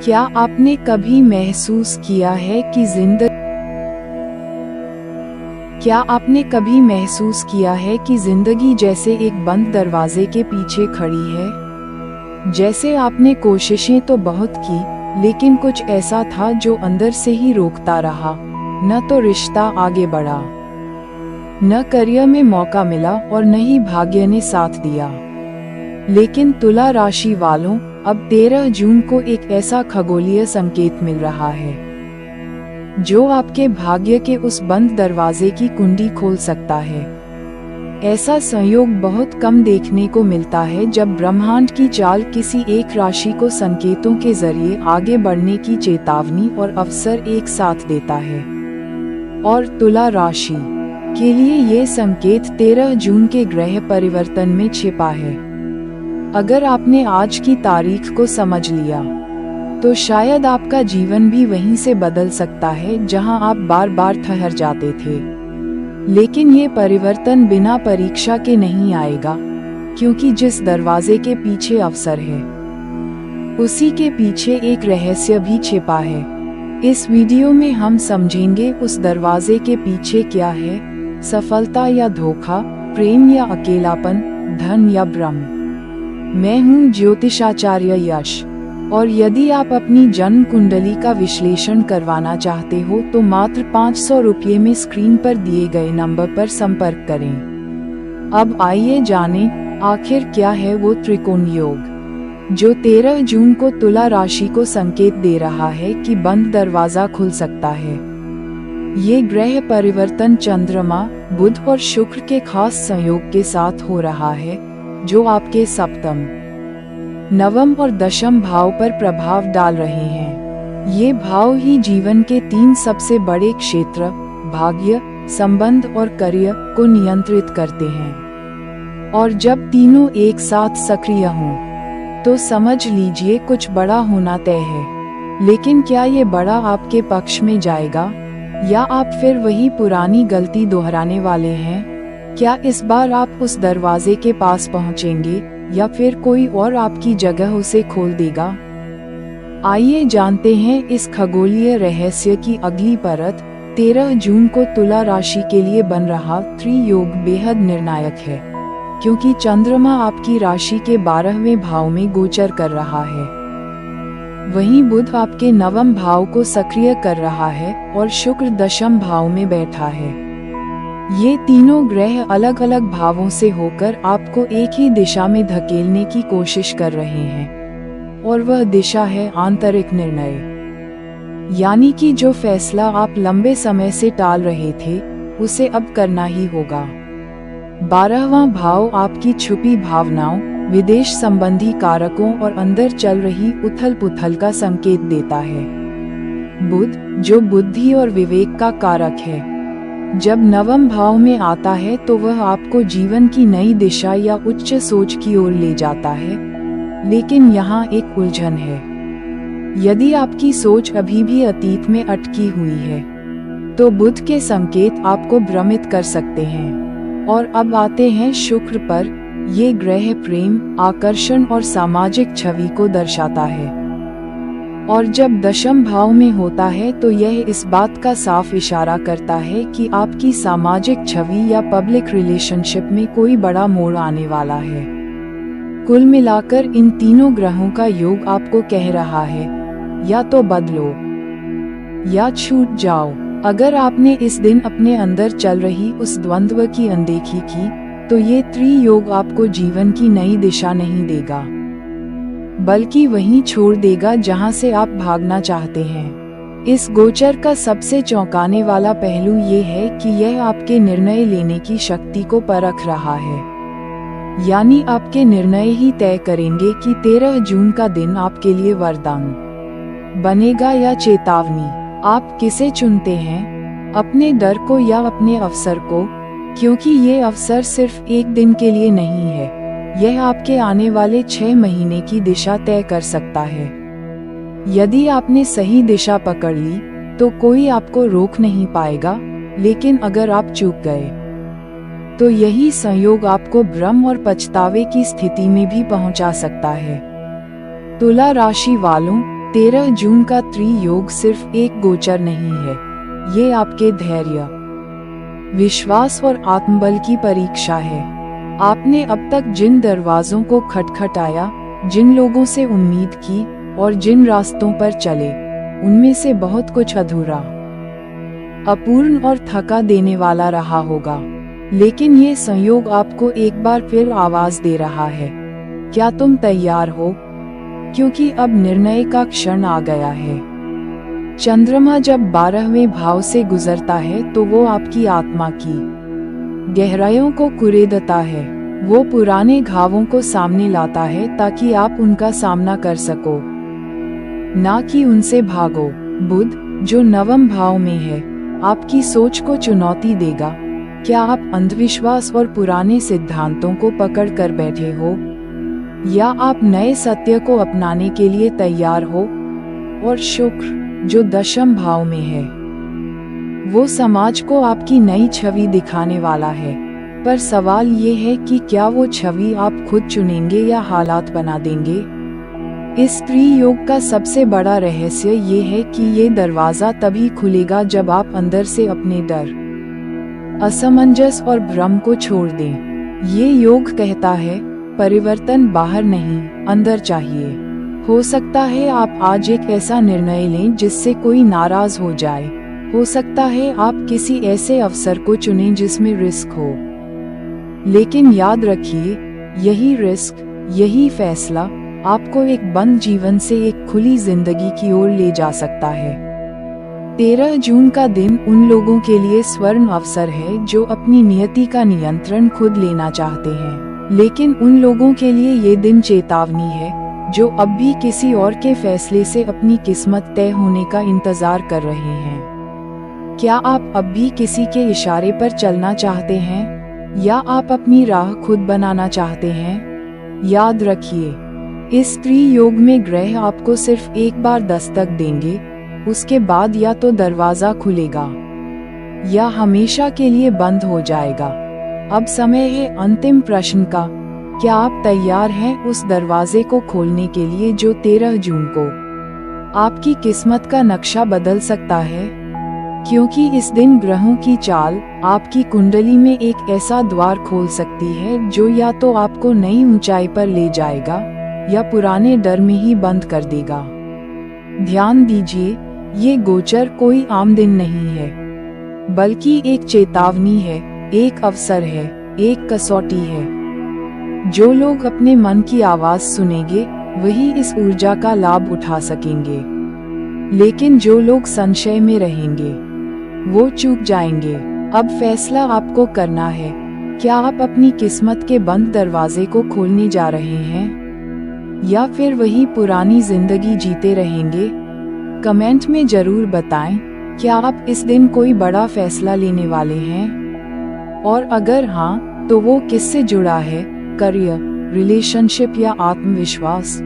क्या आपने कभी महसूस किया है कि जिंदगी जैसे एक बंद दरवाजे के पीछे खड़ी है? जैसे आपने कोशिशें तो बहुत की, लेकिन कुछ ऐसा था जो अंदर से ही रोकता रहा। न तो रिश्ता आगे बढ़ा, न करियर में मौका मिला और न ही भाग्य ने साथ दिया। लेकिन तुला राशि वालों, अब 13 जून को एक ऐसा खगोलीय संकेत मिल रहा है जो आपके भाग्य के उस बंद दरवाजे की कुंडी खोल सकता है। ऐसा संयोग बहुत कम देखने को मिलता है जब ब्रह्मांड की चाल किसी एक राशि को संकेतों के जरिए आगे बढ़ने की चेतावनी और अवसर एक साथ देता है। और तुला राशि के लिए ये संकेत 13 जून के ग्रह परिवर्तन में छिपा है। अगर आपने आज की तारीख को समझ लिया, तो शायद आपका जीवन भी वहीं से बदल सकता है जहां आप बार बार ठहर जाते थे। लेकिन ये परिवर्तन बिना परीक्षा के नहीं आएगा, क्योंकि जिस दरवाजे के पीछे अवसर है, उसी के पीछे एक रहस्य भी छिपा है। इस वीडियो में हम समझेंगे उस दरवाजे के पीछे क्या है: सफलता या धोखा, प्रेम या अकेलापन, धन या भ्रम। मैं हूं ज्योतिषाचार्य यश, और यदि आप अपनी जन्म कुंडली का विश्लेषण करवाना चाहते हो तो मात्र 500 रुपये में स्क्रीन पर दिए गए नंबर पर संपर्क करें। अब आइए जानें, आखिर क्या है वो त्रिकोण योग जो 13 जून को तुला राशि को संकेत दे रहा है कि बंद दरवाजा खुल सकता है। ये ग्रह परिवर्तन चंद्रमा, बुध और शुक्र के खास संयोग के साथ हो रहा है, जो आपके सप्तम, नवम और दशम भाव पर प्रभाव डाल रहे हैं। ये भाव ही जीवन के 3 सबसे बड़े क्षेत्र, भाग्य, संबंध और करियर, को नियंत्रित करते हैं। और जब तीनों एक साथ सक्रिय हों, तो समझ लीजिए कुछ बड़ा होना तय है। लेकिन क्या ये बड़ा आपके पक्ष में जाएगा, या आप फिर वही पुरानी गलती दोहराने वाले हैं? क्या इस बार आप उस दरवाजे के पास पहुंचेंगे, या फिर कोई और आपकी जगह उसे खोल देगा? आइए जानते हैं इस खगोलीय रहस्य की अगली परत। 13 जून को तुला राशि के लिए बन रहा त्रियोग बेहद निर्णायक है, क्योंकि चंद्रमा आपकी राशि के 12वें भाव में गोचर कर रहा है। वहीं बुध आपके 9वें भाव को सक्रिय कर रहा है और शुक्र 10वें भाव में बैठा है। ये तीनों ग्रह अलग अलग भावों से होकर आपको एक ही दिशा में धकेलने की कोशिश कर रहे हैं, और वह दिशा है आंतरिक निर्णय। यानी कि जो फैसला आप लंबे समय से टाल रहे थे, उसे अब करना ही होगा। 12वां भाव आपकी छुपी भावनाओं, विदेश संबंधी कारकों और अंदर चल रही उथल पुथल का संकेत देता है। बुध, जो बुद्धि और विवेक का कारक है, जब 9वें भाव में आता है तो वह आपको जीवन की नई दिशा या उच्च सोच की ओर ले जाता है। लेकिन यहाँ एक उलझन है। यदि आपकी सोच अभी भी अतीत में अटकी हुई है, तो बुध के संकेत आपको भ्रमित कर सकते हैं। और अब आते हैं शुक्र पर। ये ग्रह प्रेम, आकर्षण और सामाजिक छवि को दर्शाता है, और जब 10वें भाव में होता है तो यह इस बात का साफ इशारा करता है कि आपकी सामाजिक छवि या पब्लिक रिलेशनशिप में कोई बड़ा मोड़ आने वाला है। कुल मिलाकर इन तीनों ग्रहों का योग आपको कह रहा है, या तो बदलो या छूट जाओ। अगर आपने इस दिन अपने अंदर चल रही उस द्वंद्व की अनदेखी की, तो ये त्रियोग आपको जीवन की नई दिशा नहीं देगा, बल्कि वहीं छोड़ देगा जहां से आप भागना चाहते हैं। इस गोचर का सबसे चौंकाने वाला पहलू ये है कि यह आपके निर्णय लेने की शक्ति को परख रहा है। यानी आपके निर्णय ही तय करेंगे कि 13 जून का दिन आपके लिए वरदान बनेगा या चेतावनी। आप किसे चुनते हैं, अपने डर को या अपने अवसर को? क्योंकि ये अवसर सिर्फ एक दिन के लिए नहीं है, यह आपके आने वाले 6 महीने की दिशा तय कर सकता है। यदि आपने सही दिशा पकड़ ली, तो कोई आपको रोक नहीं पाएगा। लेकिन अगर आप चूक गए, तो यही संयोग आपको भ्रम और पछतावे की स्थिति में भी पहुंचा सकता है। तुला राशि वालों, 13 जून का त्रियोग सिर्फ एक गोचर नहीं है, ये आपके धैर्य, विश्वास और आत्मबल की परीक्षा है। आपने अब तक जिन दरवाजों को खटखटाया, जिन लोगों से उम्मीद की और जिन रास्तों पर चले, उनमें से बहुत कुछ अधूरा, अपूर्ण और थका देने वाला रहा होगा। लेकिन ये संयोग आपको एक बार फिर आवाज दे रहा है, क्या तुम तैयार हो? क्योंकि अब निर्णय का क्षण आ गया है। चंद्रमा जब 12वें भाव से गुजरता है तो वो आपकी आत्मा की गहराइयों को कुरेदता है। वो पुराने घावों को सामने लाता है ताकि आप उनका सामना कर सको, ना कि उनसे भागो। बुध, जो 9वें भाव में है, आपकी सोच को चुनौती देगा। क्या आप अंधविश्वास और पुराने सिद्धांतों को पकड़ कर बैठे हो, या आप नए सत्य को अपनाने के लिए तैयार हो? और शुक्र, जो 10वें भाव में है, वो समाज को आपकी नई छवि दिखाने वाला है। पर सवाल ये है कि क्या वो छवि आप खुद चुनेंगे या हालात बना देंगे? इस त्रियोग का सबसे बड़ा रहस्य ये है कि ये दरवाजा तभी खुलेगा जब आप अंदर से अपने डर, असमंजस और भ्रम को छोड़ दें। ये योग कहता है, परिवर्तन बाहर नहीं, अंदर चाहिए। हो सकता है आप आज एक ऐसा निर्णय लें जिससे कोई नाराज हो जाए। हो सकता है आप किसी ऐसे अवसर को चुनें जिसमें रिस्क हो। लेकिन याद रखिए, यही रिस्क, यही फैसला आपको एक बंद जीवन से एक खुली जिंदगी की ओर ले जा सकता है। 13 जून का दिन उन लोगों के लिए स्वर्ण अवसर है जो अपनी नियति का नियंत्रण खुद लेना चाहते हैं। लेकिन उन लोगों के लिए ये दिन चेतावनी है जो अब भी किसी और के फैसले से अपनी किस्मत तय होने का इंतजार कर रहे हैं। क्या आप अब भी किसी के इशारे पर चलना चाहते हैं, या आप अपनी राह खुद बनाना चाहते हैं? याद रखिए, इस त्रियोग में ग्रह आपको सिर्फ एक बार दस्तक देंगे, उसके बाद या तो दरवाजा खुलेगा या हमेशा के लिए बंद हो जाएगा। अब समय है अंतिम प्रश्न का, क्या आप तैयार हैं उस दरवाजे को खोलने के लिए जो 13 जून को आपकी किस्मत का नक्शा बदल सकता है? क्योंकि इस दिन ग्रहों की चाल आपकी कुंडली में एक ऐसा द्वार खोल सकती है जो या तो आपको नई ऊंचाई पर ले जाएगा या पुराने डर में ही बंद कर देगा। ध्यान दीजिए, ये गोचर कोई आम दिन नहीं है, बल्कि एक चेतावनी है, एक अवसर है, एक कसौटी है। जो लोग अपने मन की आवाज सुनेंगे वही इस ऊर्जा का लाभ उठा सकेंगे, लेकिन जो लोग संशय में रहेंगे वो चूक जाएंगे। अब फैसला आपको करना है, क्या आप अपनी किस्मत के बंद दरवाजे को खोलने जा रहे हैं, या फिर वही पुरानी जिंदगी जीते रहेंगे? कमेंट में जरूर बताएं, क्या आप इस दिन कोई बड़ा फैसला लेने वाले हैं? और अगर हाँ, तो वो किससे जुड़ा है, करियर, रिलेशनशिप या आत्मविश्वास?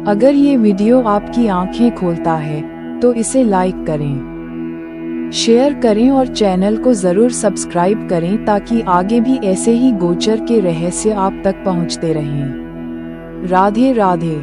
अगर ये वीडियो आपकी आंखें खोलता है तो इसे लाइक करें, शेयर करें और चैनल को जरूर सब्सक्राइब करें ताकि आगे भी ऐसे ही गोचर के रहस्य आप तक पहुंचते रहें। राधे राधे।